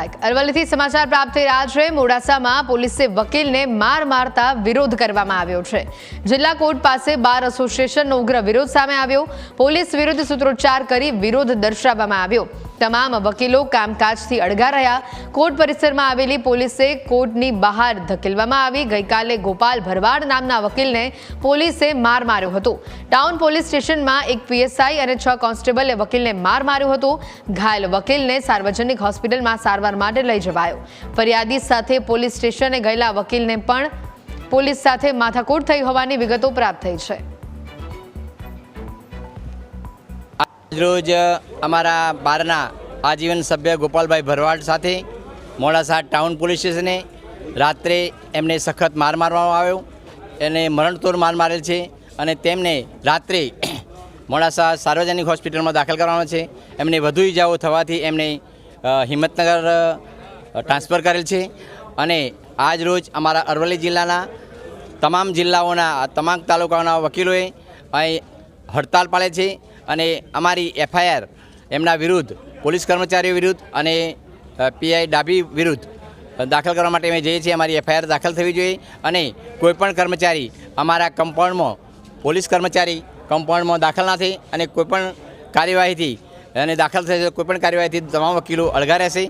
સહાયક અરવલ્લીથી સમાચાર પ્રાપ્ત થઈ રહ્યા છે। મોડાસામાં પોલીસે વકીલને માર મારતા વિરોધ કરવામાં આવ્યો છે। જિલ્લા કોર્ટ પાસે બાર એસોસિએશનનો ઉગ્ર વિરોધ સામે આવ્યો। પોલીસ વિરુદ્ધ સૂત્રોચ્ચાર કરી વિરોધ દર્શાવવામાં આવ્યો। તમામ વકીલો કામકાજથી અડગા રહ્યા। કોર્ટ પરિસરમાં આવેલી પોલીસે કોર્ટની બહાર ધકેલવામાં આવી। ગઈકાલે ગોપાલ ભરવાડ નામના વકીલને પોલીસે માર માર્યો હતો। ટાઉન પોલીસ સ્ટેશનમાં એક પીએસઆઈ અને 6 કોન્સ્ટેબલે વકીલને માર માર્યો હતો। ઘાયલ વકીલને સાર્વજનિક હોસ્પિટલમાં સારવાર માટે લઈ જવાયો। ફરિયાદી સાથે પોલીસ સ્ટેશને ગયેલા વકીલને પણ પોલીસ સાથે માથાકૂટ થઈ હોવાની વિગતો પ્રાપ્ત થઈ છે। रोज अमरा बारना आजीवन सभ्य गोपाल भाई भरवाड साथे मोडासा टाउन पुलिस स्टेशने रात्रे एमने सखत मार मारवामां आव्यो एने मरणतोड़ मार मारेल छे अने तेमने रात्रे मोडासा सार्वजनिक होस्पिटल में दाखल करवानो छे। एमने वधु इजाओ थवाथी एमने हिम्मतनगर ट्रांसफर करेल छे अने आज रोज अमरा अरवल्ली जिल्लाना तमाम जिल्लाओना तमाम तालुकाओना वकीलोए अहीं हड़ताल पाड़े छे અને અમારી એફઆઈઆર એમના વિરુદ્ધ પોલીસ કર્મચારીઓ વિરુદ્ધ અને પીઆઈ ડાબી વિરુદ્ધ દાખલ કરવા માટે અમે જઈએ છીએ। અમારી એફઆઈઆર દાખલ થવી જોઈએ અને કોઈપણ કર્મચારી અમારા કમ્પાઉન્ડમાં પોલીસ કર્મચારી કમ્પાઉન્ડમાં દાખલ ના થાય અને કોઈપણ કાર્યવાહીથી અને દાખલ થશે કોઈપણ કાર્યવાહીથી તમામ વકીલો અળગા રહેશે।